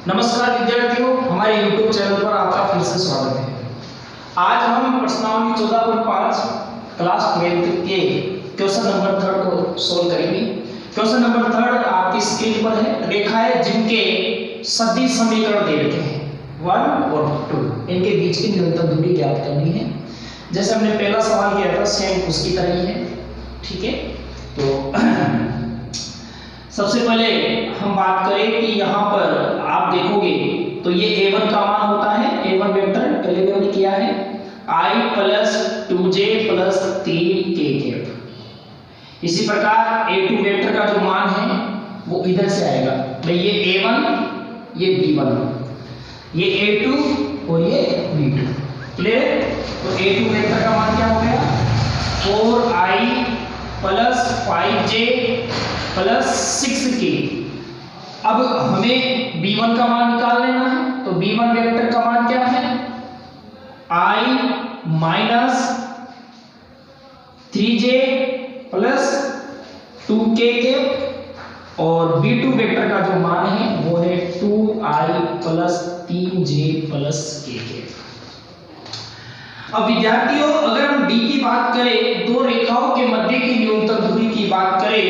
नमस्कार विद्यार्थियों, हमारे YouTube चैनल पर आपका फिर से स्वागत है। आज हम प्रश्नावली 14.5 क्लास 12th के क्वेश्चन नंबर 3 को सोल्व करेंगे। क्वेश्चन नंबर 3 आपकी स्क्रीन पर है। रेखाएं जिनके सदिश समीकरण दे रखे हैं 1 और 2, इनके बीच की न्यूनतम दूरी ज्ञात करनी है। जैसे हमने पहला सवाल किया था सेम उसकी तरह ही है, ठीक है। तो सबसे पहले हम बात करें कि यहाँ पर आप देखोगे तो ये a1 का मान होता है, a1 वेक्टर पहले भी हमने किया है I plus 2j plus 3k। इसी प्रकार a2 वेक्टर का जो मान है वो इधर से आएगा भाई, ये a1 ये b1, ये a2 और ये b2। क्लियर? तो a2 वेक्टर का मान क्या हो गया 4i plus 5j plus 6k। अब हमें b1 का मान निकाल लेना है, तो b1 वेक्टर का मान क्या है i minus 3j plus 2k के, और b2 वेक्टर का जो मान है वो है 2i plus 3j plus k के। अब विद्यार्थियों, अगर हम d की बात करें, दो रेखाओं के मध्य की न्यूनतम दूरी की बात करें,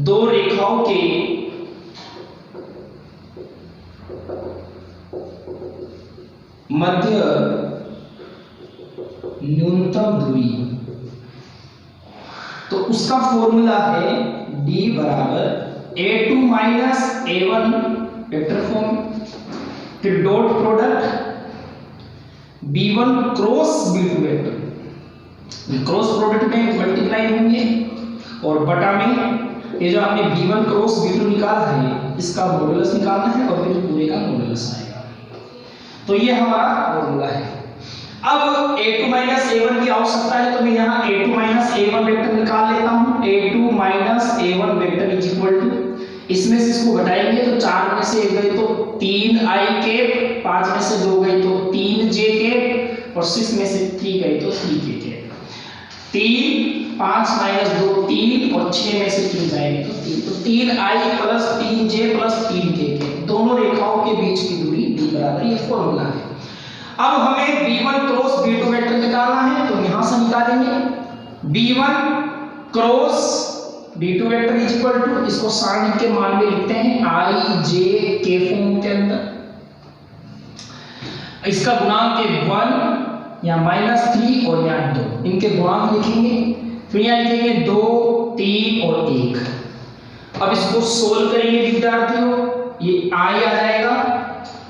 दो रेखाओं के मध्य न्यूनतम दूरी, तो उसका फॉर्मूला है d बराबर a2 minus a1 vector form, फिर dot product b1 cross b2 vector, cross product में मल्टीप्लाई होंगे और बटा में ये जो आपने b1 क्रॉस b2 निकाला है इसका मॉडुलस निकालना है और फिर पूरे का मॉडुलस आएगा। तो ये हमारा फॉर्मूला है। अब a2 माइनस a1 की आवश्यकता है, तो मैं यहाँ a2 माइनस a1 वेक्टर निकाल लेता हूँ। a2 minus a1 vector is equal to, इसमें से इसको घटाएंगे तो 4 में से 1 गई तो 3i के, 5 में से 2 गई तो 3j के, और 6 में से 3 गई तो 3k के। 3 5 माइनस 2 3, और 6 में से 3 जाएगी तो 3, तो 3i plus 3j plus 3k के दोनों रेखाओं के बीच की दूरी d बराबर, ये फॉर्मूला है। अब हमें b1 क्रॉस b2 वेक्टर निकालना है, तो यहां से निकालेंगे b1 cross b2 vector is equal to, इसको साइन के मान में लिखते हैं i j k फॉर्म के अंदर, इसका गुणांक है 1 या -3 और यहाँ 2, इनके गुणांक लिखेंगे, फिर यहाँ लिखेंगे 2 3 और 1। अब इसको सोल्व करेंगे विद्यार्थियों, ये i आ जाएगा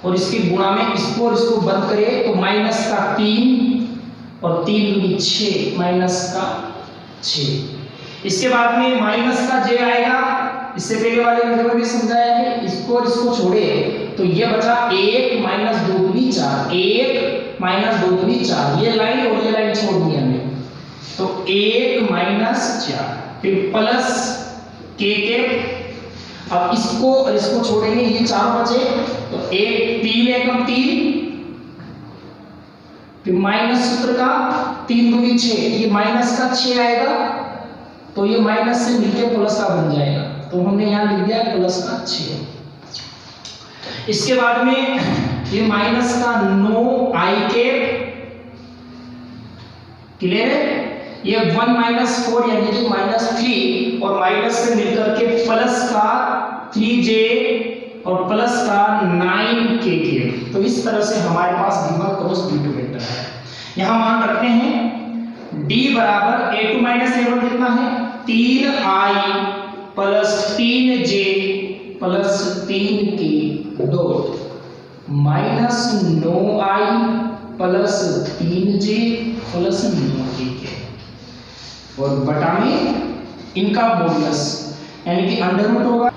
और इसके गुणा में इसको और इसको बंद करें तो माइनस का 3 और 3 दूनी 6, माइनस का 6। इसके बाद में माइनस का j आएगा, इससे पहले वाले वीडियो में भी समझाया है। इसको और इसको छोड़े तो ये बचा 1 माइनस 2 दूनी 4, 1 माइनस 2 दूनी 4, ये लाइन और ये लाइन छोड़ दी हमने, तो 1 माइनस 4 फिर प्लस k के। अब इसको और इसको छोड़ेंगे, ये चारों बचे, तो 1 3 एकम 3, फिर माइनस सूत्र का 3 दूनी 6, ये माइनस का 6 आएगा, तो ये माइनस से मिलकर प्लस का बन जाएगा, तो हमने यहाँ लिख दिया प्लस का 6। इसके बाद में ये माइनस का 9i के, क्लियर है? ये 1 माइनस 4 यानी कि -3, और माइनस से मिलकर के प्लस का 3j और प्लस का 9k के। तो इस तरह से हमारे पास b1 क्रॉस b2 वेक्टर है। यहाँ मान रखते हैं d बराबर a2 माइनस a1 कितना है 3i plus 3j plus 3k dot minus 9i plus 3j plus 9k के, और बटा में इनका मॉडुलस यानी कि अंडर रूट होगा।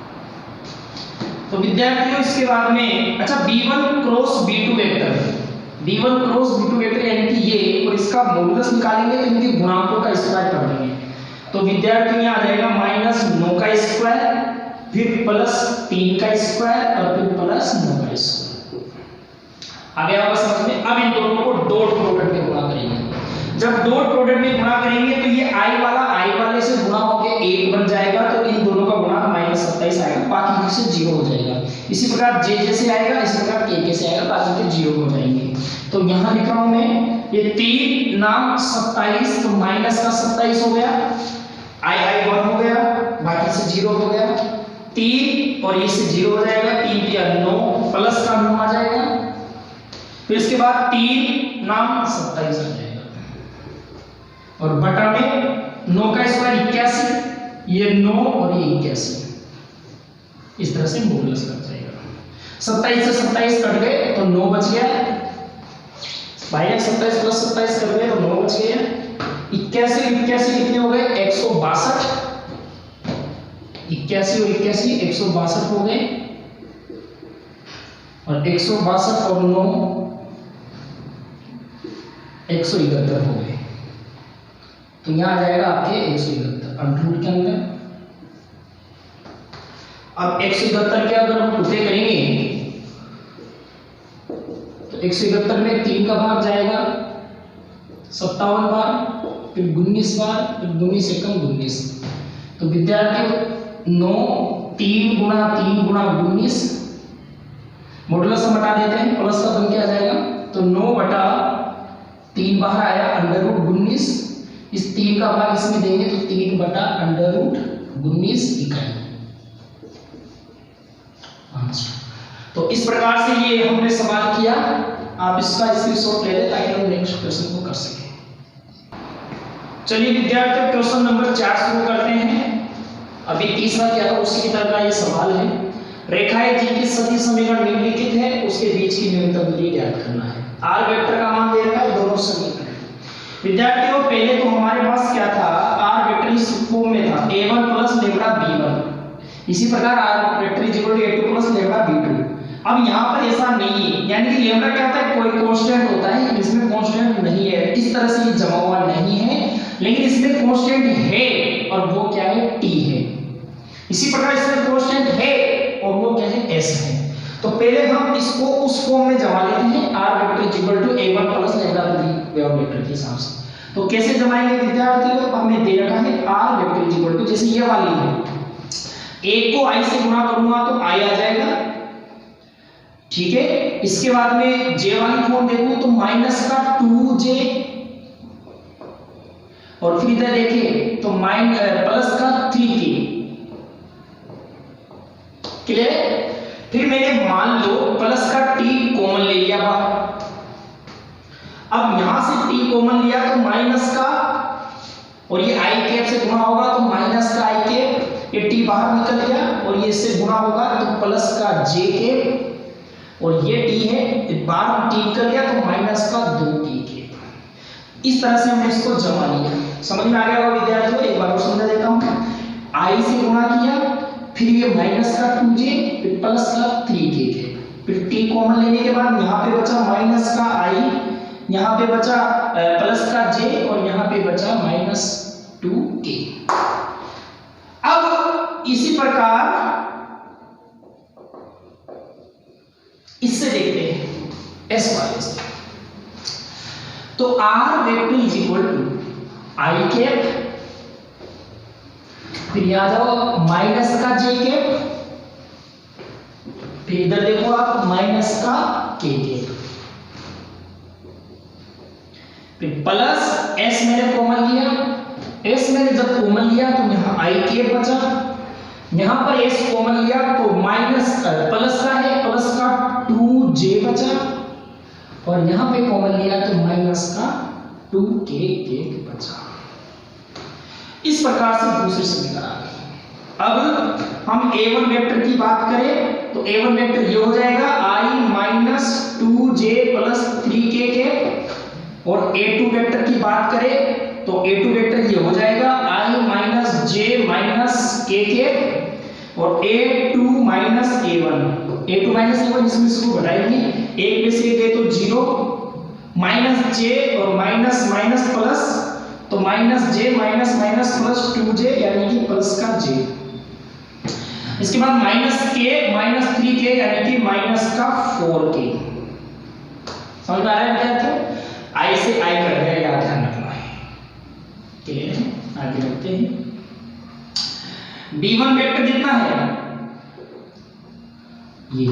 तो विद्यार्थियों इसके बाद में अच्छा b1 cross b2 vector, b1 cross b2 vector यानी कि ये, और इसका मॉडुलस निकालेंगे तो इनके गुणांकों का स्क्वायर कर देंगे, तो विद्यार्थियों यहाँ आ जाएगा -9 का स्क्वायर, फिर प्लस 3 का स्क्वायर और फिर प्लस 9 का स्क्वायर। आगे आपको समझ में। अब इन दोनों को डॉट प्रोडक्ट में गुणा करेंगे। जब डॉट प्रोडक्ट में गुणा करेंगे तो ये i वाले से गुणा होकर 1 बन जाएगा, तो इन दोनों का गुणांक -27 आएगा, बाकी से 0 हो जाएगा। इसी प्रकार जे जैसे आएगा इसी प्रकार के से आएगा, बाकी के 0 हो जाएंगे। तो यहाँ लिख रहा हूं मैं ये 3 नाम 27, तो माइनस का 27 हो गया, आई 1 हो गया, बाकी से 0 हो गया, 3 और ये से 0 हो जाएगा, 3 दिया 9 प्लस का 9 आ जाएगा, फिर इसके बाद 3 नाम 27 आ जाएगा और बटा में 9 का स्क्वायर 81, ये 9 और ये 81, इस तरह से मॉडुलस कट जाएगा। 27 से 27 कट गए तो 9 बच गया, भाई 27 प्लस 27 कर गए तो 9 बच गया। 81 कितने हो गए 162, 81 और 81 162 हो गए और 162 और 9 171 हो गए। तो यहां आ जाएगा आपके 171 अंडर के अंदर। अब 171 के अगर हम उल्टे करेंगे तो 171 में 3 का भाग जाएगा 57 बार, फिर 19 बार, फिर 19 एकम 19। तो विद्यार्थी 9 3 गुणा 3 गुणा 19, मॉडुलस हम हटा देते हैं, प्लस का बन के आ जाएगा, तो 9 बटा 3 बाहर आया अंडर रूट 19, इस 3 का भाग इसमें देंगे तो 3 बटा अंडर रूट 19 इकाई। तो इस प्रकार से ये हमने सवाल किया, आप इसका स्क्रीनशॉट ले लें ताकि हम नेक्स्ट क्वेश्चन को कर सकें। चलिए विद्यार्थियों क्वेश्चन नंबर 4 शुरू करते हैं। अभी तीसरा क्या था उसी की तरह का ये सवाल है। रेखाएं जिनकी सभी समीकरण निम्नलिखित है उसके बीच की न्यूनतम दूरी ज्ञात करना है। आर वेक्टर का मान दे रखा है दोनों समीकरण। विद्यार्थियों पहले तो हमारे पास क्या था, आर वेक्टर इस फॉर्म में था a1 प्लस लेम्डा b1, इसी प्रकार r vector is equal to a2 plus lambda b2। अब यहाँ पर ऐसा नहीं है, यानी कि लेम्डा क्या होता है कोई कांस्टेंट होता है, इसमें कांस्टेंट नहीं है, इस तरह से ये जमा हुआ नहीं है, लेकिन इसमें कांस्टेंट है और वो क्या है t है। इसी प्रकार इसमें कांस्टेंट है और वो क्या है s है। तो पहले हम इसको उस फॉर्म में जमा लेते हैं r vector is equal to a1 plus lambda b2 vector के हिसाब से। तो कैसे जमाएंगे विद्यार्थियों, हमें दे रखा है r vector is equal to, जैसे ये वाली है, एक को i से गुणा करूंगा तो i आ जाएगा, ठीक है। इसके बाद में j वाली फॉर्म देखूं तो माइनस का 2j और फिर इधर देखिए तो प्लस का 3k, क्लियर। फिर मैंने मान लो प्लस का t कॉमन ले लिया बाहर, अब यहां से t कॉमन लिया तो माइनस का और ये i कैप से गुणा होगा तो माइनस का i कैप, ये t बाहर निकल गया और ये इससे गुणा होगा तो प्लस का j कैप और ये t है, बाहर t निकल गया तो माइनस का 2t कैप। इस तरह से हमने इसको जमा लिया। समझ में आ गया होगा विद्यार्थियों, एक बार और समझा देता हूं। i से गुणा किया, फिर ये माइनस का 2j, फिर प्लस का 3k कैप, फिर t कॉमन लेने के बाद यहाँ पे बचा माइनस का i, यहाँ पे बचा प्लस का j और यहाँ पे बचा माइनस 2k। अब इसी प्रकार इससे देखते हैं s वाले से। तो r vector is equal to i cap, फिर यहां जाओ माइनस का j कैप, फिर इधर देखो आप माइनस का k कैप, फिर प्लस s मैंने कॉमन लिया, s मैंने जब कॉमन लिया तो यहां i कैप बचा, यहां पर s कॉमन लिया तो माइनस प्लस का है, प्लस का 2j बचा और यहां पे कॉमन लिया तो माइनस का 2k बचा। इस प्रकार से दूसरे समीकरण आ गए। अब हम a1 वेक्टर की बात करें तो a1 वेक्टर ये हो जाएगा i minus 2j plus 3k के, और a2 वेक्टर की बात करें तो a2 वेक्टर ये हो जाएगा i minus j minus k के, और a2 माइनस a1 इसमें इसको घटाएंगे, एक में से गए तो 0, माइनस j और माइनस माइनस प्लस, तो minus j minus minus plus 2j यानी कि प्लस का j। इसके बाद माइनस k माइनस 3k यानी कि माइनस का 4k। समझ में आ रहा है विद्यार्थियों, i से i कट गया, याद ध्यान रखना है, क्लियर है। आगे बढ़ते हैं। b1 वेक्टर कितना है, ये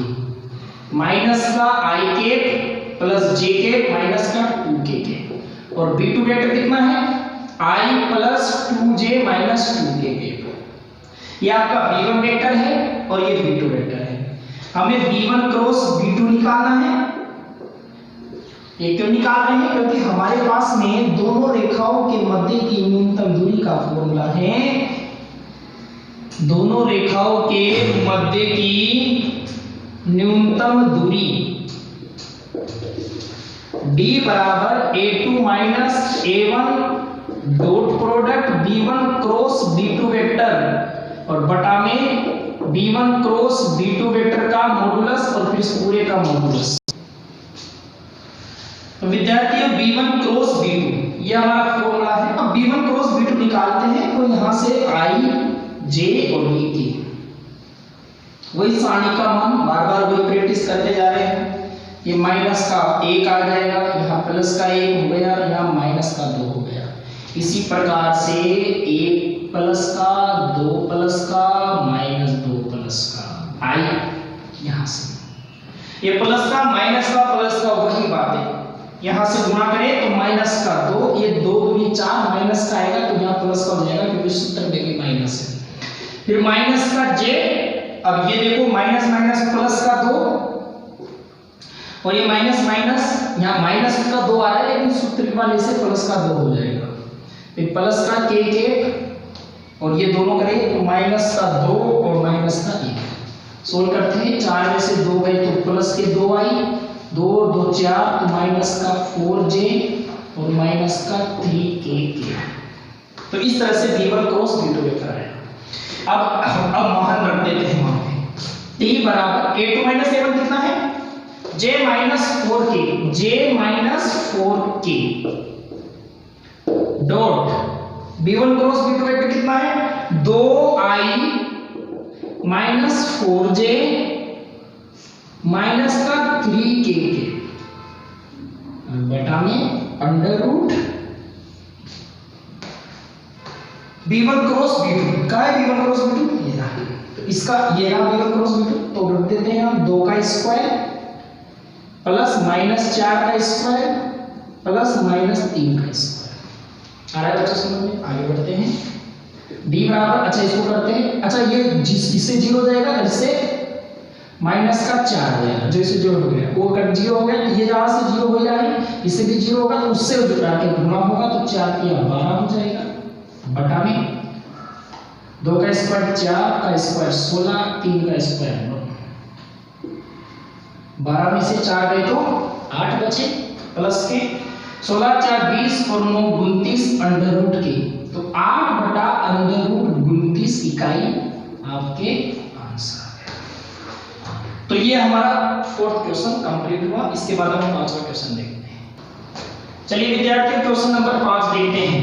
माइनस का आई कैप प्लस जे कैप माइनस का 2k कैप, और b2 वेक्टर कितना है i plus 2j minus 2k cap. ये आपका b1 वेक्टर है और ये b2 वेक्टर है। हमें b1 क्रॉस b2 निकालना है। ये क्यों निकाल रहे हैं? क्योंकि हमारे पास में दोनों रेखाओं के मध्य की न्यूनतम दूरी का फॉर्मूला है, दोनों रेखाओं के मध्य की न्यूनतम दूरी d बराबर a2 minus a1 dot product b1 cross b2 vector और बटा में b1 क्रॉस b2 वेक्टर का मॉडुलस और फिर इस पूरे का मॉडुलस। तो विद्यार्थियों b1 क्रॉस b2 ये हमारा फॉर्मूला है। अब b1 क्रॉस b2 निकालते हैं तो यहां से i j और k वही सारणी का मान बार बार वही प्रैक्टिस करते जा रहे हैं। ये माइनस का 1 आ जाएगा, यहाँ प्लस का 1 हो गया, यहाँ माइनस का 2 हो गया। इसी प्रकार से 1 प्लस का 2 प्लस का माइनस 2 प्लस का आई यहाँ से ये प्लस का माइनस का प्लस का वही बात है। यहाँ से गुणा करें तो माइनस का 2, ये 2 दूनी 4 माइनस का आएगा तो यहाँ प्लस का हो जाएगा क्योंकि सूत्र में माइनस है। फिर माइनस का j, अब ये देखो माइनस माइनस प्लस का 2 और ये माइनस माइनस यहाँ माइनस का 2 आ रहा है लेकिन सूत्र वाले से प्लस का 2 हो जाएगा। फिर प्लस का k कैप और ये दोनों करें तो माइनस का 2 और माइनस का 1 सोल्व करते हैं। 4 में से 2 गए तो प्लस के 2 आई, 2 2 4 तो माइनस का 4j और माइनस का 3k। तो इस तरह से b1 क्रॉस b2 वेक्टर आया। अब मान रख देते हैं वहां पे t बराबर a2 माइनस a1 कितना है j minus 4k dot b1 cross b2 vector कितना है 2i माइनस 4j माइनस का 3k बेटा में under root b1 cross b2 का है b1 क्रॉस b2 ये रहा। तो इसका ये रहा b1 क्रॉस b2 तो रख देते हैं हम 2 का स्क्वायर प्लस माइनस 4 का स्क्वायर प्लस माइनस 3 का स्क्वायर। आ रहा है बच्चों समझ में? आगे बढ़ते हैं। d बराबर अच्छा इसको करते हैं। अच्छा ये इससे 0 हो जाएगा, इससे माइनस का 4 हो जाएगा, जो इससे 0 हो गया वो कट 0 हो गया। ये जहां से 0 हो जाए इससे भी 0 होगा तो उससे जुड़ा के गुणा होगा तो 4 के 12 हो जाएगा बटा में 2 का स्क्वायर 4 का स्क्वायर 16 3 का स्क्वायर 12 में से 4 गए तो 8 बचे प्लस के 16 4 20 और 9 29 अंडर रूट के तो 8 बटा अंडर रूट 29 इकाई आपके आंसर है। तो ये हमारा 4th क्वेश्चन कंप्लीट हुआ। इसके बाद हम 5वां क्वेश्चन देखते हैं। चलिए विद्यार्थी क्वेश्चन नंबर 5 देखते हैं।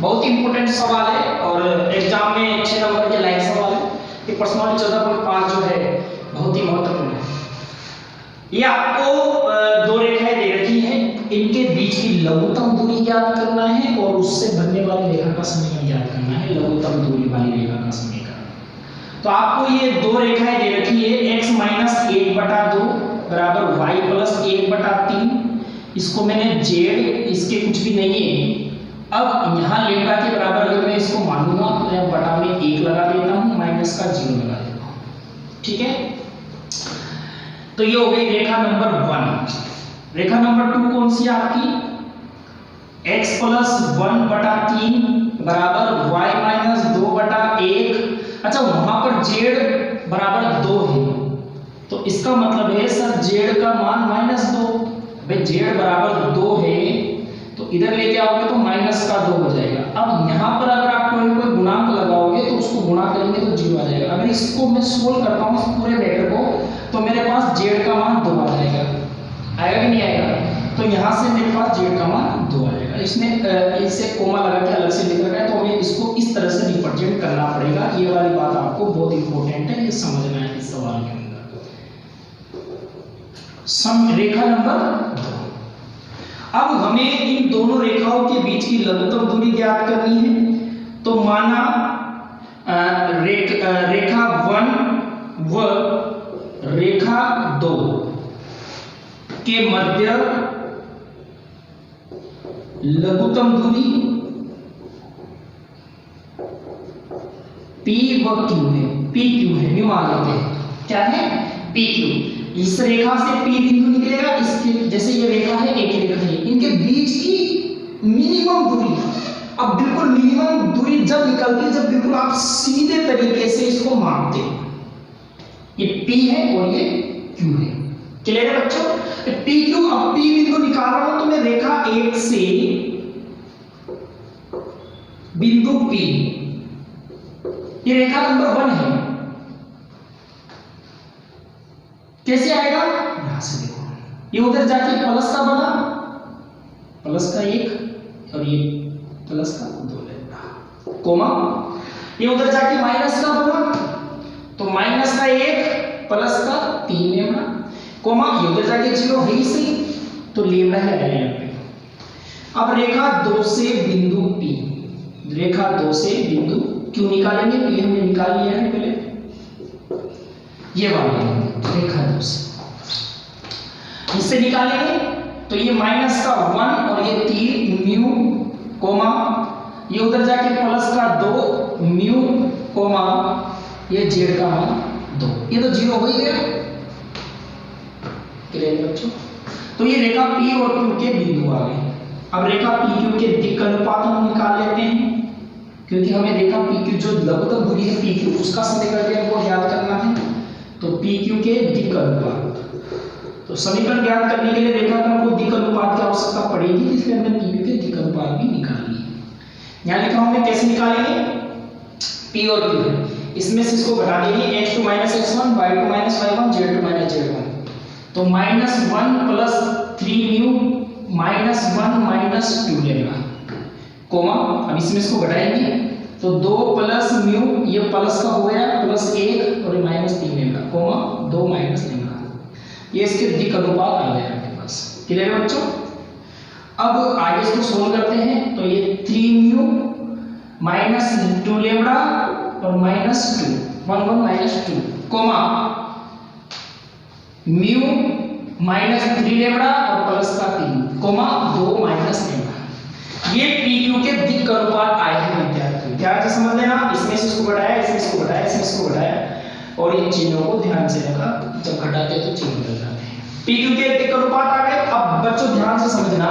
बहुत इंपॉर्टेंट सवाल है और एग्जाम में 6 नंबर के लाइक सवाल है। ये पर्सनल 14.5 जो है बहुत ही महत्वपूर्ण है। ये आपको 2 रेखाएं दे रखी हैं, इनके बीच की लघुत्तम दूरी ज्ञात करना है और उससे बनने वाली रेखा का समीकरण ज्ञात करना है, लघुत्तम दूरी वाली रेखा का समीकरण। तो आपको ये 2 रेखाएं दे रखी है x माइनस 1/2 बराबर y प्लस 1/3। इसको मैंने z इसके कुछ भी नहीं है। अब यहाँ लेटा के बराबर अगर मैं इसको मानूंगा तो मैं बटा में 1 लगा देता हूँ, माइनस का 0 लगा देता हूँ। ठीक है, तो ये हो गई रेखा नंबर 1। रेखा नंबर 2 कौन सी है आपकी? x प्लस 1/3 बराबर y माइनस 2/1। अच्छा वहां पर z बराबर 2 है तो इसका मतलब है सर z का मान -2। भाई z बराबर 2 है तो इधर लेके आओगे तो माइनस का 2 हो जाएगा। अब यहाँ पर अगर आप कोई गुणांक लगाओगे तो उसको गुणा करेंगे तो 0 आ जाएगा। अगर इसको मैं सोल्व करता हूँ इस पूरे वेक्टर को तो मेरे पास z का मान 2 आ जाएगा। आएगा कि नहीं आएगा? तो यहाँ से मेरे पास z का मान 2 आ जाएगा। इसमें इसे कोमा लगा के अलग से लिख रखा है तो हमें इसको इस तरह से रिप्रेजेंट करना पड़ेगा। ये वाली बात आपको बहुत इंपॉर्टेंट है, ये समझना है इस सवाल के अंदर। रेखा नंबर 2। अब हमें इन दोनों रेखाओं के बीच की लघुत्तम दूरी ज्ञात करनी है। तो माना रेखा 1 व रेखा 2 के मध्य लघुत्तम दूरी P व Q है, PQ है, न्यू मान लेते हैं क्या है PQ। इस रेखा से P बिंदु निकलेगा, इसके जैसे ये रेखा है, एक रेखा है, इनके बीच की मिनिमम दूरी, अब बिल्कुल मिनिमम दूरी जब निकलती है जब बिल्कुल आप सीधे तरीके से इसको मापते हैं, ये P है और ये Q है। क्लियर है बच्चों? PQ, अब P बिंदु निकाल रहा हूं तो मैं रेखा 1 से बिंदु P, ये रेखा नंबर 1 है, कैसे आएगा? यहां से देखो, ये उधर जाके प्लस का बना, प्लस का 1 और ये प्लस का 2 लेना, कोमा, ये उधर जाके माइनस का बना, तो माइनस का 1 प्लस का 3 लेना, कोमा, ये उधर जाके 0 है ही सही, तो लेना है यहाँ पे। अब रेखा 2 से बिंदु P, रेखा 2 से बिंदु क्यों निकालेंगे? P हमने निकाल लिया है पहले, ये वाला रेखा 2 से इससे निकालेंगे तो ये माइनस का 1 और ये 3 म्यू, कोमा, ये उधर जाके प्लस का 2 म्यू, कोमा, ये z का मान 2, ये तो 0 हो ही गया। क्लियर बच्चों? तो ये रेखा P और Q के बिंदु आ गए। अब रेखा PQ के दिक् अनुपात हम निकाल लेते हैं, क्योंकि हमें रेखा PQ जो लघुत्तम दूरी है PQ उसका समीकरण को ज्ञात करना है, तो PQ के दिक् अनुपात, तो समीकरण ज्ञात करने के लिए रेखाखंड को दिक् अनुपात की आवश्यकता पड़ेगी, इसलिए हमने PQ के दिक् अनुपात भी निकाल लिए। यहाँ लिखा हमने कैसे निकालेंगे? P और Q, इसमें से इसको घटा देंगे, x2 - x1 y2 - y1 z2 - z1, तो -1 + 3 म्यू -1 - 2 लेगा, कोमा, अब इसमें इसको घटाएंगे तो 2 प्लस म्यू, ये प्लस का हो गया, प्लस 1 और -3 लेगा, कोमा, 2 माइनस लेगा, ये इसके दिक् अनुपात आ गया आपके पास। क्लियर है बच्चों? अब आगे इसको सोल्व करते हैं, तो ये 3 म्यू -2 लेमड़ा और -2, 1 - 2, कोमा, म्यू -3 लेमड़ा और प्लस का 3, कोमा, 2 माइनस लेमड़ा। ये PQ के दिक् अनुपात आए हैं विद्यार्थी, ध्यान से समझ लेना, इसमें से इसको घटाया, इसमें इसको घटाया, इसमें इसको घटाया, और इन चिन्हों को ध्यान से रखा, जब घटाते हैं तो चिन्ह बदल जाते हैं। PQ के दिक् अनुपात आ गए। अब बच्चों ध्यान से समझना,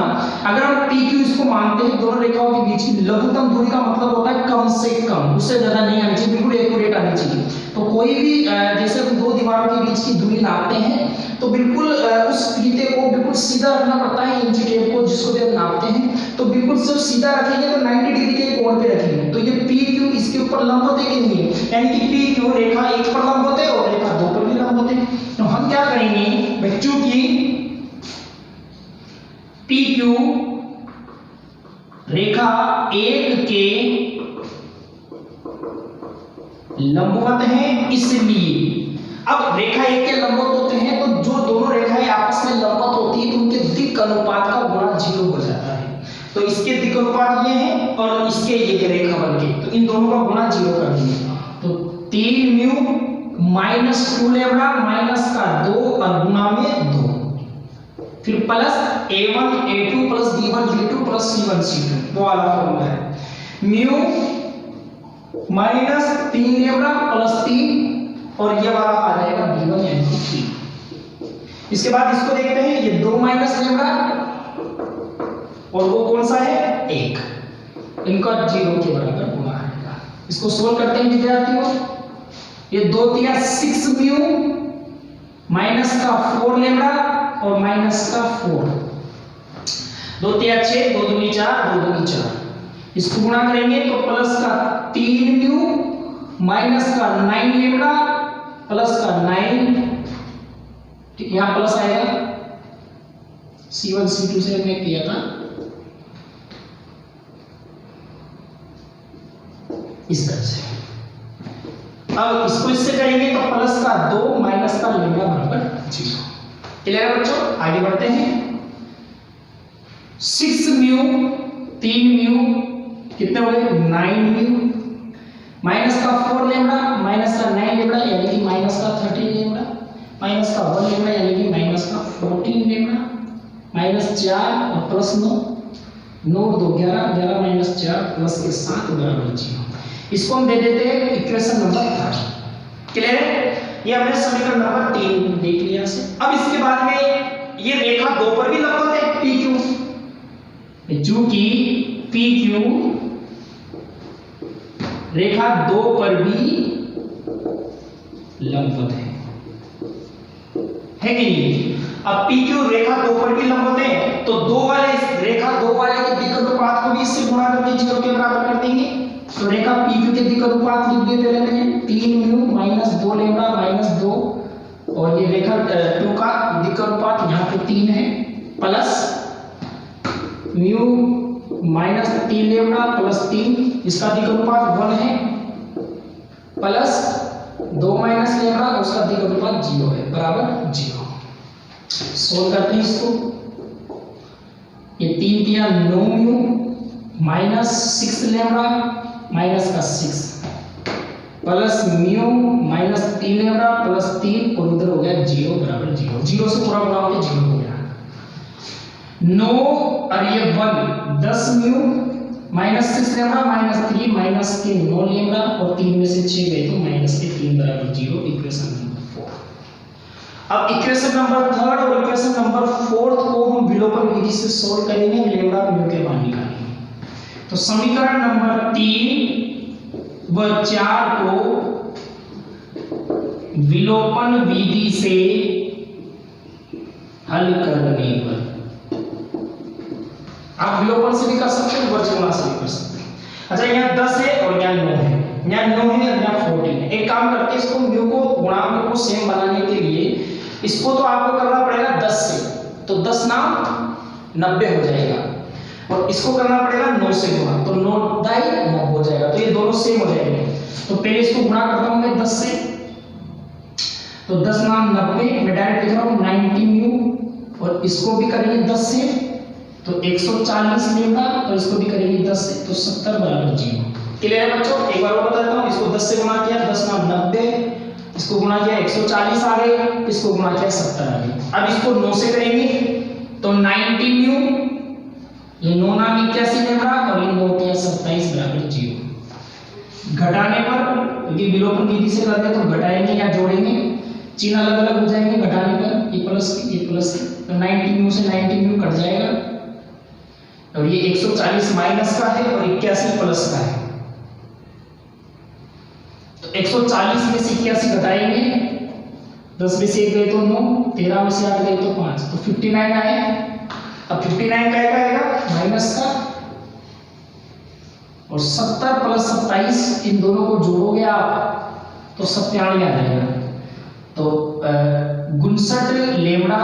अगर हम PQ इसको मानते हैं दोनों रेखाओं के बीच की लघुत्तम दूरी का मतलब होता है कम से कम, उससे ज्यादा नहीं आनी चाहिए, बिल्कुल एक्यूरेट आनी चाहिए। तो कोई भी जैसे हम दो दीवारों के बीच की दूरी नापते हैं तो बिल्कुल उस फीते को बिल्कुल सीधा रखना पड़ता है, इंची टेप को जिसको भी हम नापते हैं तो बिल्कुल सिर्फ सीधा रखेंगे तो 90 डिग्री के कोण पे रखेंगे, तो ये PQ इसके ऊपर लंबवत है कि नहीं है, यानी कि PQ रेखा 1 पर लंबवत है और रेखा 2 पर भी लंबवत है। तो हम क्या करेंगे बच्चों की PQ रेखा 1 के लंबवत है, इसलिए अब रेखा 1 के लंबवत होते हैं तो जो दोनों रेखाएं आपस में लंबवत होती है तो उनके दिक् अनुपात का गुणा 0 हो जाता है। तो इसके दिक् अनुपात ये है और इसके ये रेखा बन के, तो इन दोनों का गुणा 0 कर देंगे, तो 3 म्यू -2 लेमड़ा माइनस का 2 और गुणा में 2, फिर plus a1 a2 plus b1 b2 plus c1 c2, वो वाला फॉर्मूला है। म्यू -3 लेमड़ा प्लस 3 और ये वाला आ जाएगा b1 यानी कि 3। इसके बाद इसको देखते हैं, ये 2 माइनस लेमड़ा और वो कौन सा है 1, इनका 0 के बराबर गुणा आएगा। इसको सोल्व करते हैं विद्यार्थियों, ये 2 तिया 6 म्यू माइनस का 4 लेमड़ा और माइनस का 4, 2 तिया 6, 2 दूनी 4, 2 दूनी 4, इसको गुणा करेंगे तो प्लस का 3 म्यू माइनस का 9 लेमड़ा प्लस का 9, यहां प्लस आएगा, c1 c2 से हमने किया था इस तरह से। अब इसको इससे करेंगे तो प्लस का 2 माइनस का लेमड़ा बराबर 0। क्लियर है बच्चों? आगे बढ़ते हैं। 6 म्यू 3 म्यू कितने हो गए 9 म्यू माइनस का 4 लेमड़ा माइनस का 9 लेमड़ा यानी कि माइनस का 13 लेमड़ा माइनस का 1 लेना यानी कि माइनस का 14 लेना, माइनस 4 और प्लस 9, 9 और 2 11, 11 माइनस 4 प्लस के 7 बराबर 0। इसको हम दे देते हैं इक्वेशन नंबर 3। क्लियर है? ये हमने समीकरण नंबर 3 देख लिया से। अब इसके बाद में ये रेखा 2 पर भी लंबवत है PQ, चूंकि PQ रेखा 2 पर भी लंबवत है कि नहीं? अब PQ रेखा 2 पर भी लंबवत है तो रेखा 2 वाले के दिक् अनुपात को भी इससे गुणा करके 0 के बराबर कर देंगे। तो रेखा PQ के दिक् अनुपात लिख देते रहते हैं 3 म्यू माइनस 2 लेम्डा माइनस 2, और ये रेखा 2 का दिक् अनुपात यहाँ पे 3 है, plus mu minus 3 lambda plus 3, इसका दिक् अनुपात 1 है, प्लस 2 माइनस लेम्डा उसका दिक् अनुपात 0 है, बराबर 0। सोल्व करते हैं इसको। ये 3 दिया 9 म्यू माइनस 6 लेम्डा माइनस का 6 plus mu minus 3 lambda plus 3 और उधर हो गया 0 बराबर 0। 0 से पूरा गुणा होकर 0 हो गया। 9 और ये 1 10 mu minus 6 lambda minus 3 minus के 9 लेम्डा और 3 में से 6 गए तो माइनस के 3 बराबर 0। Equation number 4। अब इक्वेशन नंबर 3 और इक्वेशन नंबर 4 को हम विलोपन विधि से सोल्व करेंगे, लेम्डा म्यू के मान निकालेंगे। तो समीकरण नंबर 3 व 4 को विलोपन विधि से हल करने पर, आप विलोपन से भी कर सकते हैं, वर्गमूल से भी कर सकते हैं। अच्छा, यहाँ 10 है और यहाँ 9 है, यहाँ 9 है और यहाँ 14 है। एक काम करते हैं, इसको म्यू को गुणांक को सेम बनाने के लिए इसको तो आपको करना पड़ेगा 10 से, तो 10 ना 90 हो जाएगा, और इसको करना पड़ेगा 9 से गुणा, तो 9 दाई 9 हो जाएगा, तो ये दोनों सेम हो जाएंगे। तो पहले इसको गुणा करता हूं मैं 10 से, तो 10 ना 90, मैं डायरेक्ट लिख रहा हूं 90 म्यू, और इसको भी करेंगे 10 से तो 140 लेम्डा, और इसको भी करेंगे 10 से तो 70 बराबर 0। क्लियर है बच्चों? एक बार और बता देता हूं, इसको 10 से गुणा किया 10 ना 90, इसको गुणा किया 140 आ गए, इसको गुणा किया 70 आ गए। अब इसको 9 से करेंगे तो 90 म्यू, ये 9 ना 81 लेम्डा और ये 9 किया 27 बराबर 0। घटाने पर, क्योंकि विलोपन विधि से करते तो घटाएंगे या जोड़ेंगे, चिन्ह अलग अलग हो जाएंगे घटाने पर, ये प्लस तो 90 म्यू से 90 म्यू कट जाएगा, और ये 140 माइनस का है और 81 प्लस का है, तो 140 में से 81 घटाएंगे, 10 में से 1 गए तो 9, 13 में से 8 गए तो 5, तो 59 आए। अब 59 का आएगा माइनस का, और 70 प्लस 27 इन दोनों को जोड़ोगे आप तो 97 आ जाएगा। तो 59 lambda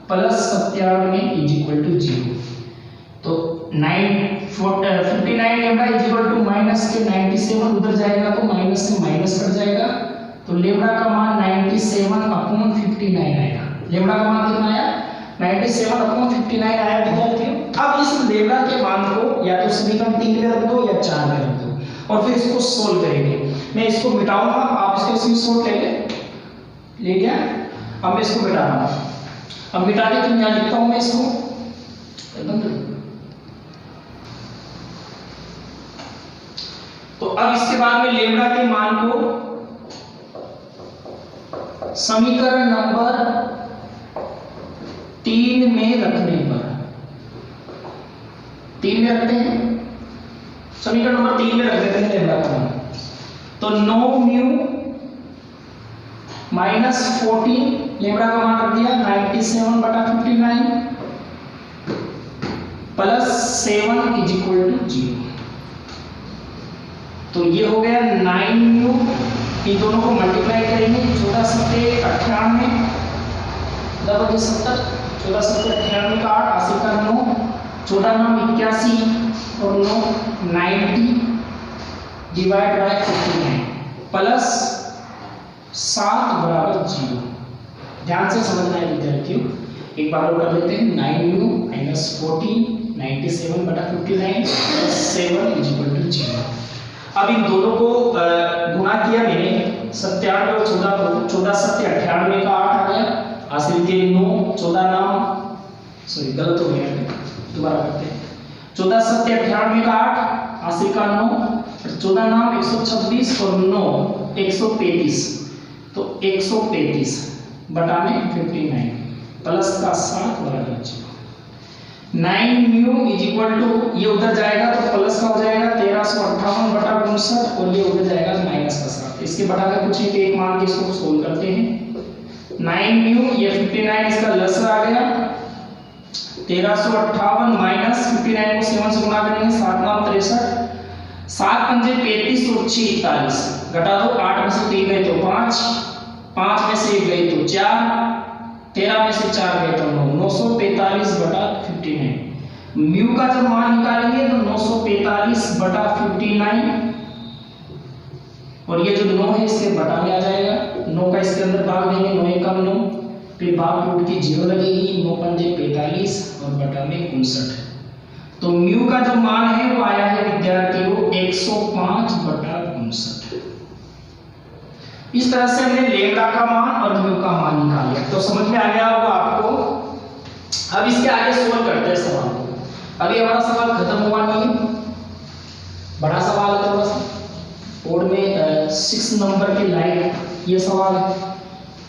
plus 97 is equal to 0। तो 59 lambda is equal to minus के 97, उधर जाएगा तो माइनस से माइनस कट जाएगा, तो लेम्डा का मान 97/59 आएगा। लेम्डा का मान कितना आया? 97/59 आया विद्यार्थियों। अब इस लेम्डा के मान को या तो समीकरण 3 में रख दो या 4 में रख दो, और फिर इसको सोल्व करेंगे। मैं इसको मिटाऊंगा, आप इसको इसी में सोल्व ले लिया। अब मैं इसको मिटा रहा हूं, अब मिटाने के लिए यहाँ लिखता हूं मैं इसको एकदम। तो अब इसके बाद में लेम्डा के मान को समीकरण नंबर 3 में रखने पर, 3 में रखते हैं, समीकरण नंबर 3 में रख देते हैं लेम्डा का मान। तो 9 म्यू माइनस 14, लेम्डा का मान रख दिया 97/59 प्लस 7 इज इक्वल टू 0। तो ये हो गया 9 म्यू, इन दोनों को मल्टीप्लाई करेंगे, 14 7 98, डबल 70, 14 7 98 का 8, 80 का 9, 14 9 81 और 9 90 डिवाइड बाय 59 प्लस 7 बराबर 0। ध्यान से समझना है विद्यार्थियों, एक बार और कर लेते हैं। 9 mu minus 14 97/59 plus 7 is equal to 0। अब इन दोनों को गुणा किया मैंने 97 और 14 को 14 सत्य 98 का 8 आ गया, हासिल के 9, 14 नाम, सॉरी गलत हो गया, दोबारा करते हैं। 14 सत्य 98 का 8, हासिल का 9, 14 नाम 126 और 9 135, तो 135 बटा में 59 प्लस का 7 बराबर 9 म्यू इज इक्वल टू, ये उधर जाएगा तो प्लस का हो जाएगा 1358 बटा 59 और ये उधर जाएगा माइनस का 7। इसके बटा का कुछ नहीं, तो एक मान के इसको सोल्व करते हैं। 9 म्यू ये 59 इसका लसर आ गया, 1358 माइनस 59 को 7 से गुणा करेंगे, 7 9 63, 7 पंजे 35 और 6 41, घटा दो, 8 में से 3 गए तो 5, 5 में से 1 गए तो 4, 13 में से 4 गए तो 9, 945 बटा 59। म्यू का जब मान निकालेंगे तो 945 बटा 59 और ये जो 9 है इसके बटा में आ जाएगा, 9 का इसके अंदर भाग देंगे, 9 एकम 9, फिर भाग टूट की 0 लगेगी, 9 पंजे 45 और बटा में 59। तो म्यू का जो मान है वो आया है विद्यार्थियों 105 बटा 59। इस तरह से हमने लेमडा का मान और म्यू का मान निकाल लिया, तो समझ में आ गया होगा आपको। अब इसके आगे सोल्व करते हैं सवाल को। अभी हमारा सवाल खत्म हुआ नहीं है, बड़ा सवाल है थोड़ा सा, बोर्ड में 6 नंबर की लाइन ये सवाल है,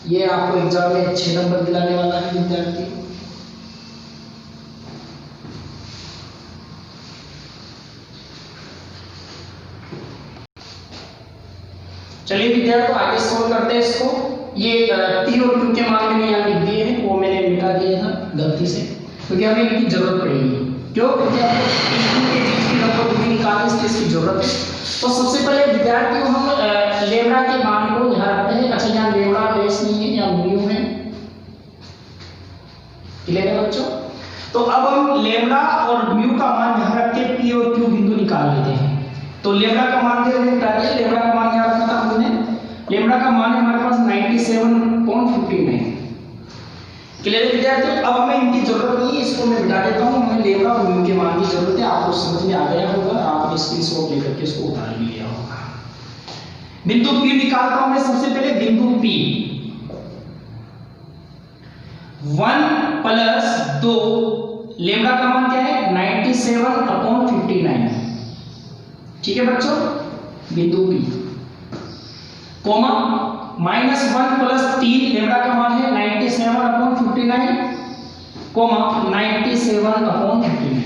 ये आपको एग्जाम में 6 नंबर दिलाने वाला है विद्यार्थी। चलिए विद्यार्थी आगे सोल्व करते हैं इसको। ये पी और क्यू के मान मैंने यहाँ लिख दिए हैं, वो मैंने मिटा दिया था गलती से, क्योंकि हमें इनकी जरूरत पड़ेगी। क्यों? क्योंकि आपको के बीच की नंबर दूरी निकालने से इसकी जरूरत है। तो सबसे पहले विद्यार्थियों हम लेमडा के मान को यहाँ रखते हैं। अच्छा यहाँ लेमडा बेस नहीं है, यहाँ म्यू है, क्लियर है बच्चों? तो अब हम लेमडा और म्यू का मान यहाँ रख के पी और क्यू बिंदु निकाल लेते हैं। तो लेमडा का मान दे रहे, लेमडा का मान यहाँ रखा था हमने, लेमडा का मान है हमारे पास 97.59। क्लियर है विद्यार्थियों? अब हमें इनकी जरूरत नहीं है, इसको मैं बिठा देता हूँ। हमें लेमडा और म्यू के मान की जरूरत है, आपको समझ में आ गया होगा, आपने स्क्रीनशॉट लेकर के इसको उतार भी लिया होगा। बिंदु P निकालता हूं मैं सबसे पहले, बिंदु P 1 + 2, लेमडा का मान क्या है 97/59, ठीक है बच्चों, बिंदु P, कोमा -1 + 3, लेमडा का मान है 97/59, कोमा 97/59।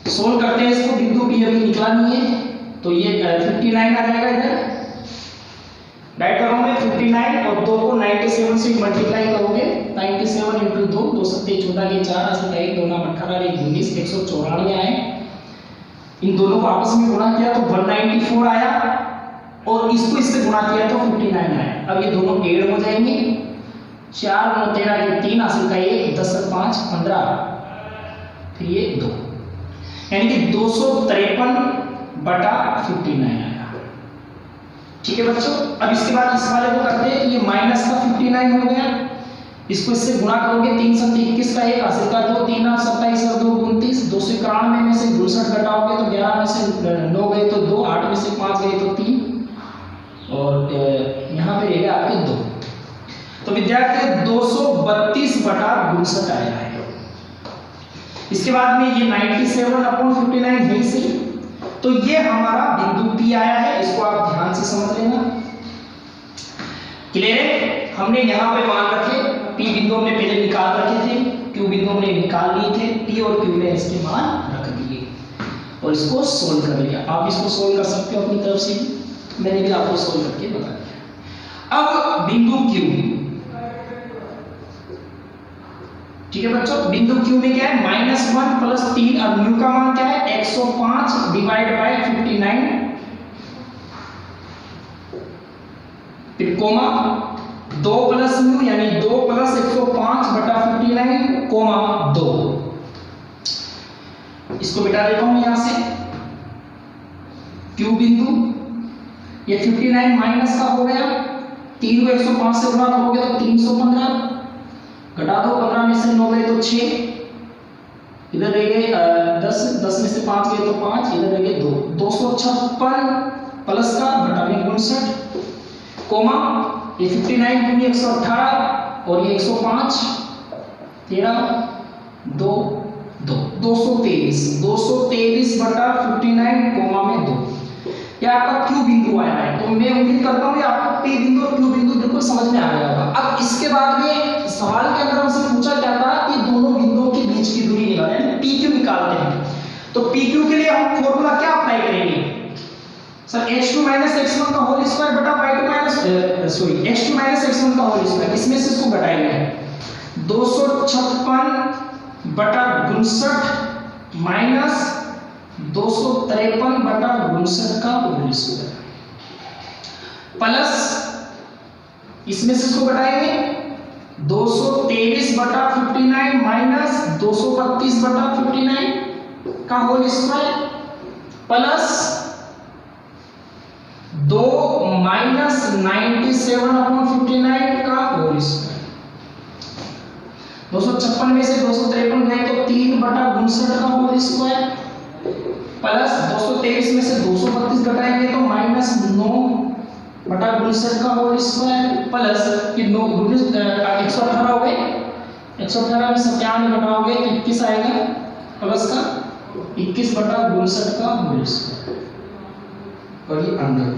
सोल्व करते हैं इसको, बिंदु P अभी निकला नहीं है, तो ये 59 आ जाएगा इधर। राइट करो में 59 और 2 को 97 से मल्टीप्लाई करोगे, 97 × 2, 2 सत्ते 14 के 4, 1 2 18 19, 194 आए। इन दोनों को आपस में गुणा किया तो 194 आया और इसको इससे गुणा किया तो 59 आया। अब ये दोनों ऐड हो जाएंगे, 4 9 13 के 3, हासिल का 1, 10 5 15, फिर ये 2, यानी कि 253 बटा 59 आया। ठीक है बच्चों? अब इसके बाद इस वाले को करते हैं, ये माइनस का 59 हो गया, इसको इससे गुणा करोगे, 3 7 21 का 1, हासिल का 2, 3 8 27 और 2 29, 291 में से 62 घटाओगे तो 11 में से 9 गए तो 2, 8 में से 5 गए तो 3 और यहाँ पे रहेगा आपके 2। तो विद्यार्थी 232 बटा 62 आया है। इसके बाद में ये 97/59 है इसी, तो ये हमारा बिंदु P आया है, इसको आप ध्यान से समझ लेना। क्लियर है? हमने यहाँ पे मान रखे, P बिंदु हमने पहले निकाल रखे थे, Q बिंदु हमने निकाल लिए थे, P और Q ने इसके मान रख दिए और इसको सोल्व कर लिया। आप इसको सोल्व कर सकते हो अपनी तरफ से, मैंने भी आपको सोल्व करके बता दिया। अब बिंदु Q, ठीक है बच्चों, बिंदु Q में क्या है -1 + 3, और म्यू का मान क्या है 105 / 59, फिर कोमा 2 + म्यू यानी 2 + 105 बटा 59, कोमा 2। इसको मिटा देता हूं यहां से, Q बिंदु ये 59 माइनस का हो गया, 3 को 105 से गुणा करोगे तो 315, घटा दो, 15 में से 9 गए तो 6, इधर रह गए 10, 10 में से 5 गए तो 5, इधर रह गए 2, 256 प्लस का बटा में 59 कोमा ये 59 दूनी 118 और ये 105 13 2 2 223 बटा 59 कोमा में 2। ये आपका क्यू बिंदु आया है। तो मैं उम्मीद करता हूँ कि आपको पी बिंदु और क्यू बिंदु बिल्कुल समझ में आ गया होगा। अब इसके बाद में सवाल के अंदर हमसे पूछा क्या था कि दोनों बिंदुओं के बीच की दूरी निकालें, पी क्यू निकालते हैं। तो पी क्यू के लिए हम फॉर्मूला क्या अप्लाई करेंगे सर, x2 x1 का होल स्क्वायर बटा x2 x1 का होल स्क्वायर, इसमें से इसको घटाएंगे 256 बटा 59 माइनस 253 बटा 59 का होल स्क्वायर प्लस इसमें से इसको घटाएंगे 223 बटा 59 माइनस 232 बटा 59 का होल स्क्वायर प्लस 2 माइनस 97/59 का होल स्क्वायर। 256 में से 253 गए तो 3 बटा 59 का होल स्क्वायर प्लस 223 में से 232 घटाएंगे तो माइनस 9 बटा 59 का होल स्क्वायर प्लस ये 9 118 हो गए, 118 में 97 घटाओगे तो 21 आएगा प्लस का 21 बटा 59 का होल स्क्वायर और ये अंदर।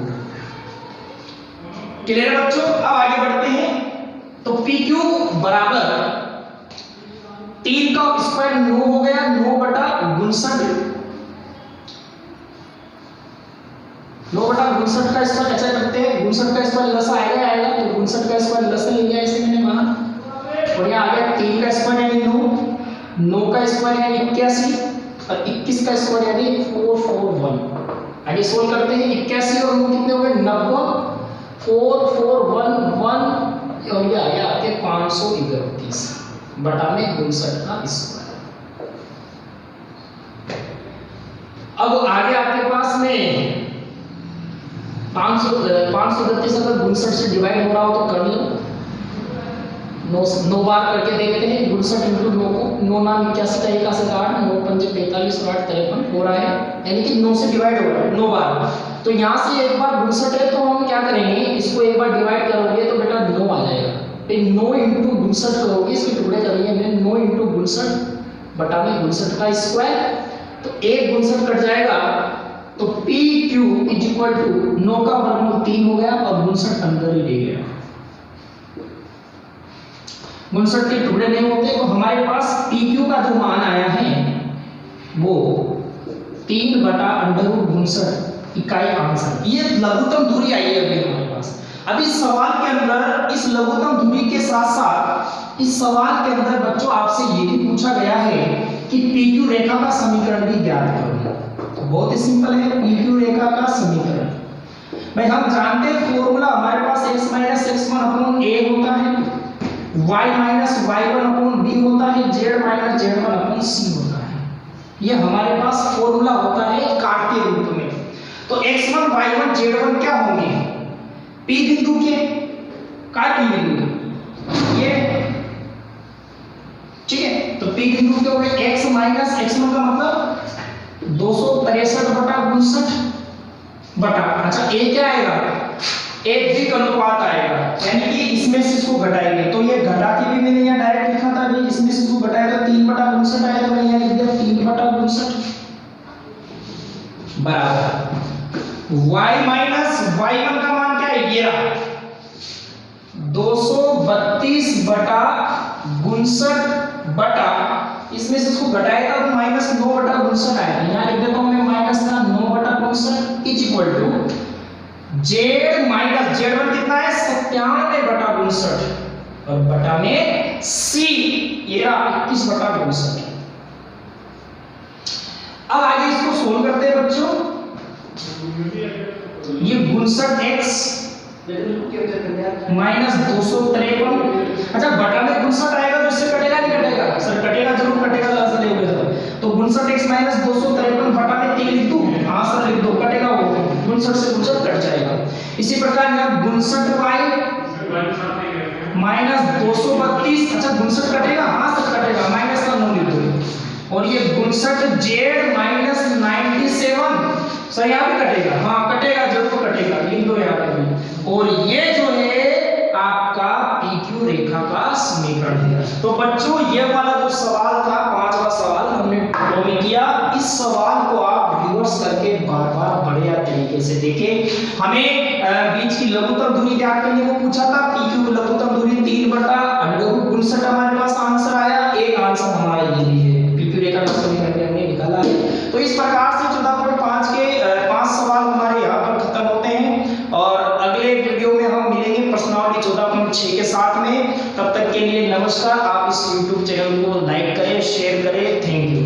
क्लियर बच्चों? अब आगे बढ़ते हैं। तो पी क्यू बराबर 3 का स्क्वायर 9 हो गया, 9 बटा 59 का स्क्वायर ऐसा करते हैं, 59 का स्क्वायर लसा आएगा तो 59 का स्क्वायर लसा ले लिया ऐसे मैंने वहां, और यहाँ आ गया 3 का स्क्वायर यानी 9 का स्क्वायर यानी 81 और 21 का स्क्वायर यानी 441। आगे सोल्व करते हैं, 81 और 9 कितने हो गए 90, 4411 और ये आ गया आपके 531 बटा में 59 का स्क्वायर। अब आगे आपके पास में 532 अगर 59 से डिवाइड हो रहा हो तो कर लो, 9 बार करके देखते हैं। 59 इंटू 9 को 9 नाम 81 का 1 से 8, 9 पंजे 45 और 8 53 हो रहा है, यानी कि 9 से डिवाइड हो रहा है 9 बार। तो यहाँ से एक बार 59 है तो हम क्या करेंगे, इसको एक बार डिवाइड करोगे तो बेटा 9 आ जाएगा। फिर 9 इंटू 59 करोगे, इसके टुकड़े करेंगे मैं 9 इंटू 59 बटा में 59 का स्क्वायर, तो एक 59 कट जाएगा तो p q is equal to 9 का वर्गमूल 3 हो गया और 59 अंदर ही ले गया। 59 के टुकड़े नहीं होते, तो हमारे पास पी क्यू का जो मान आया है वो 3 बटा √59 इकाई आंसर। ये लघुत्तम दूरी आई है अभी हमारे पास। अब इस सवाल के अंदर इस लघुत्तम दूरी के साथ साथ इस सवाल के अंदर बच्चों आपसे ये भी पूछा गया है कि पी क्यू रेखा का समीकरण भी ज्ञात करो। बहुत ही सिंपल है, PQ रेखा का समीकरण भाई हम जानते हैं फॉर्मूला हमारे पास x x1 अपॉन a होता है, y y1 अपॉन b होता है, z z1 अपॉन c होता है। ये हमारे पास फॉर्मूला होता है काट के रूप में। तो x1 y1 z1 क्या होंगे, p बिंदु के काट p बिंदु ये, ठीक है। तो p बिंदु के हो गए x x1 का मतलब 263 बटा 59 बटा, अच्छा a क्या आएगा, एक भी अनुपात आएगा, यानी कि इसमें से इसको घटाएंगे तो ये घटा के भी मैंने यहाँ डायरेक्ट लिखा था, अभी इसमें से इसको घटाया तो 3 बटा 59 आया, तो मैंने यहाँ लिख दिया 3 बटा 59 बराबर y y1 का मान क्या है, ये रहा 232 बटा 59 बटा, इसमें से इसको घटाएगा तो -9 बटा 59 आएगा। यहाँ लिख देता हूँ मैं -9 बटा 59 इज इक्वल टू z1 कितना है 97 बटा 59 और बटा में c ये रहा 21 बटा 59। अब आगे इसको सोल्व करते हैं बच्चों। ये 59x -253, अच्छा बटा में 59 आएगा तो इससे कटेगा नहीं कटेगा सर, कटेगा जरूर कटेगा, ऐसा नहीं होगा सर। तो 59x -253 बटा में 3 लिख दूं, हां सर लिख दो, कटेगा वो 59 से 59 कट जाएगा। इसी प्रकार यहां 59y -232, अच्छा 59 कटेगा, हां सर कटेगा, माइनस का 9 लिख दो और ये 62z माइनस 97 सर यहाँ पे कटेगा, हाँ कटेगा, जरूर कटेगा, लिख दो यहाँ पे भी। और ये जो है आपका PQ रेखा का समीकरण है। तो बच्चों ये वाला जो सवाल था, पांचवा सवाल हमने ड्रॉ में किया। इस सवाल को आप रिवर्स करके बार बार बढ़िया तरीके से देखें। हमें बीच की लघुत्तम दूरी ज्ञात करने को पूछा था। PQ की लघुत्तम दूरी 3/√62 हमारे पास आंसर आया। एक आंसर हमारा ये भी है, PQ रेखा का समीकरण हमने निकाला है। तो इस प्रकार से 14.5 के 5 सवाल हमारे यहाँ पर खत्म होते हैं और अगले वीडियो में हम मिलेंगे प्रश्नावली 14.6 के साथ में। तब तक के लिए नमस्कार। आप इस YouTube चैनल को लाइक करें, शेयर करें। Thank you.